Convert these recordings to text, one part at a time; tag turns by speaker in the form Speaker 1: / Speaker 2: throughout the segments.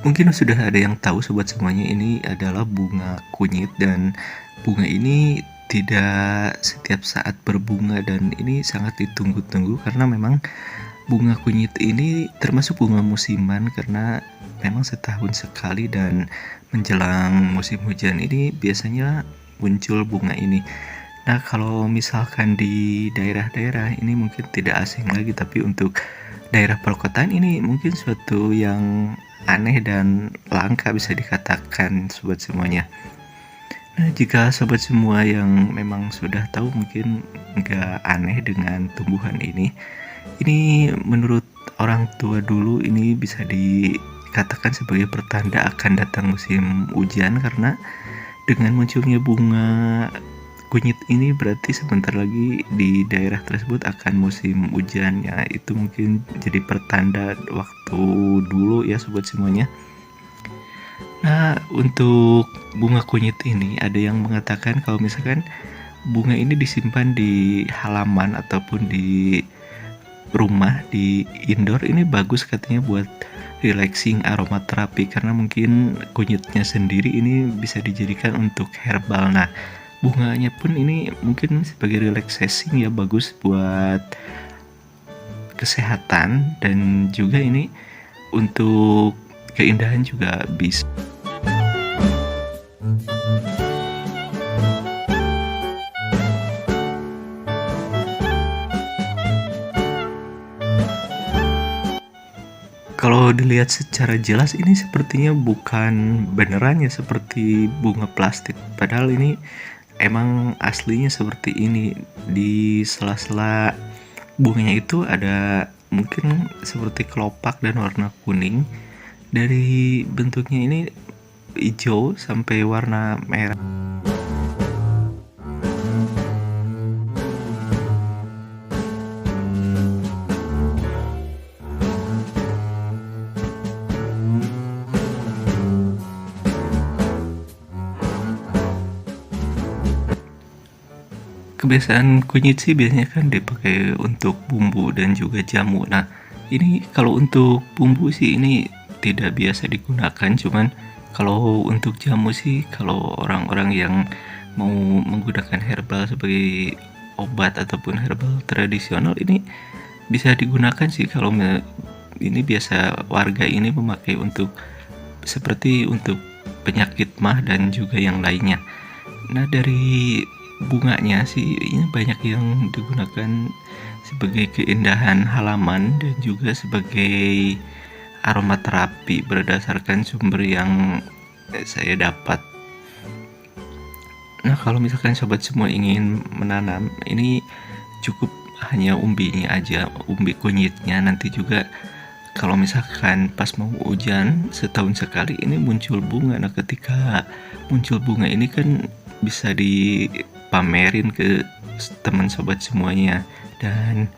Speaker 1: Mungkin sudah ada yang tahu sobat semuanya, ini adalah bunga kunyit, dan bunga ini tidak setiap saat berbunga, dan ini sangat ditunggu-tunggu karena memang bunga kunyit ini termasuk bunga musiman karena memang setahun sekali, dan menjelang musim hujan ini biasanya muncul bunga ini. Nah, kalau misalkan di daerah-daerah ini mungkin tidak asing lagi, tapi untuk daerah perkotaan ini mungkin suatu yang aneh dan langka bisa dikatakan sobat semuanya. Nah, jika sobat semua yang memang sudah tahu mungkin nggak aneh dengan tumbuhan ini menurut orang tua dulu ini bisa dikatakan sebagai pertanda akan datang musim hujan, karena dengan munculnya bunga kunyit ini berarti sebentar lagi di daerah tersebut akan musim hujan ya. Itu mungkin jadi pertanda waktu dulu ya sobat semuanya. Nah, untuk bunga kunyit ini ada yang mengatakan kalau misalkan bunga ini disimpan di halaman ataupun di rumah, di indoor, ini bagus katanya buat relaxing, aromaterapi, karena mungkin kunyitnya sendiri ini bisa dijadikan untuk herbal. Nah, bunganya pun ini mungkin sebagai relaxing ya, bagus buat kesehatan, dan juga ini untuk keindahan juga bisa. Kalau dilihat secara jelas ini sepertinya bukan beneran ya seperti bunga plastik, padahal ini emang aslinya seperti ini. Di sela-sela bunganya itu ada mungkin seperti kelopak dan warna kuning. Dari bentuknya ini hijau sampai warna merah. Kebiasaan kunyit sih biasanya kan dipakai untuk bumbu dan juga jamu. Nah, ini kalau untuk bumbu sih ini tidak biasa digunakan, cuman kalau untuk jamu sih, kalau orang-orang yang mau menggunakan herbal sebagai obat ataupun herbal tradisional ini bisa digunakan sih. Kalau ini biasa warga ini memakai untuk seperti untuk penyakit mah dan juga yang lainnya. Nah, dari bunganya sih ini banyak yang digunakan sebagai keindahan halaman dan juga sebagai aromaterapi berdasarkan sumber yang saya dapat. Nah, kalau misalkan sobat semua ingin menanam, ini cukup hanya umbinya aja, umbi kunyitnya. Nanti juga kalau misalkan pas mau hujan setahun sekali ini muncul bunga. Nah, ketika muncul bunga ini kan bisa dipamerin ke teman sobat semuanya. Dan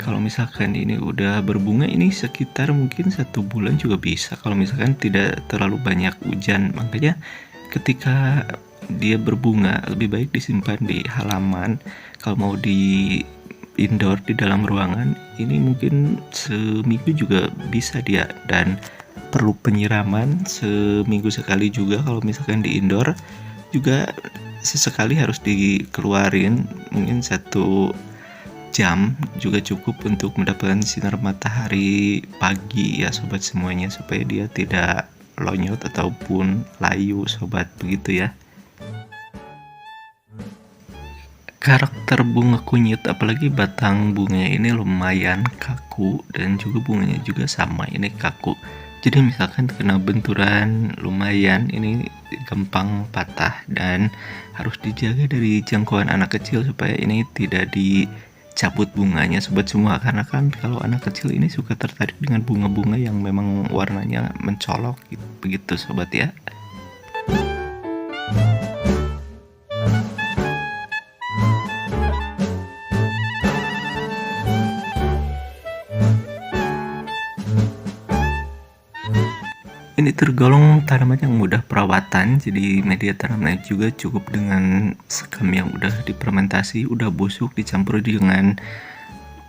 Speaker 1: kalau misalkan ini udah berbunga ini sekitar mungkin 1 bulan juga bisa, kalau misalkan tidak terlalu banyak hujan. Makanya ketika dia berbunga lebih baik disimpan di halaman. Kalau mau di indoor di dalam ruangan ini mungkin seminggu juga bisa dia, dan perlu penyiraman seminggu sekali juga. Kalau misalkan di indoor juga sesekali harus dikeluarin, mungkin 1 jam juga cukup untuk mendapatkan sinar matahari pagi ya sobat semuanya, supaya dia tidak lonyot ataupun layu sobat, begitu ya. Karakter bunga kunyit apalagi batang bunganya ini lumayan kaku, dan juga bunganya juga sama ini kaku. Jadi misalkan kena benturan lumayan ini gampang patah, dan harus dijaga dari jangkauan anak kecil supaya ini tidak dicabut bunganya sobat semua, karena kan kalau anak kecil ini suka tertarik dengan bunga-bunga yang memang warnanya mencolok gitu, begitu sobat ya. Ini tergolong tanaman yang mudah perawatan, jadi media tanamnya juga cukup dengan sekam yang udah difermentasi, udah busuk, dicampur dengan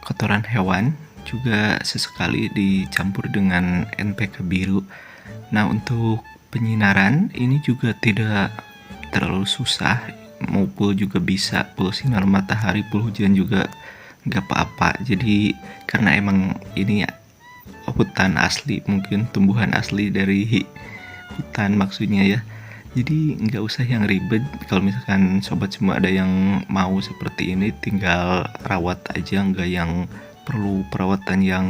Speaker 1: kotoran hewan, juga sesekali dicampur dengan NPK biru. Nah, untuk penyinaran ini juga tidak terlalu susah, mau full juga bisa, full sinar matahari, full hujan juga nggak apa-apa. Jadi karena emang ini ya hutan asli, mungkin tumbuhan asli dari hutan maksudnya ya. Jadi nggak usah yang ribet. Kalau misalkan sobat semua ada yang mau seperti ini, tinggal rawat aja, nggak yang perlu perawatan yang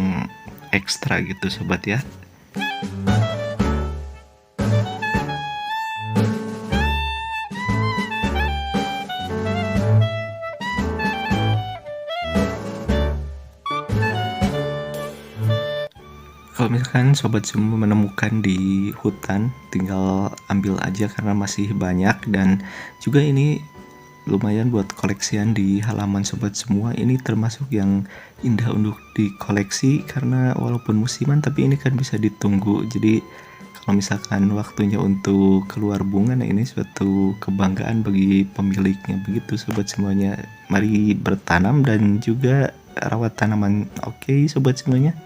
Speaker 1: ekstra gitu sobat ya. Kalau misalkan sobat semua menemukan di hutan, tinggal ambil aja karena masih banyak, dan juga ini lumayan buat koleksian di halaman sobat semua. Ini termasuk yang indah untuk dikoleksi karena walaupun musiman tapi ini kan bisa ditunggu. Jadi kalau misalkan waktunya untuk keluar bunga, nah ini suatu kebanggaan bagi pemiliknya. Begitu sobat semuanya, mari bertanam dan juga rawat tanaman. Oke sobat semuanya.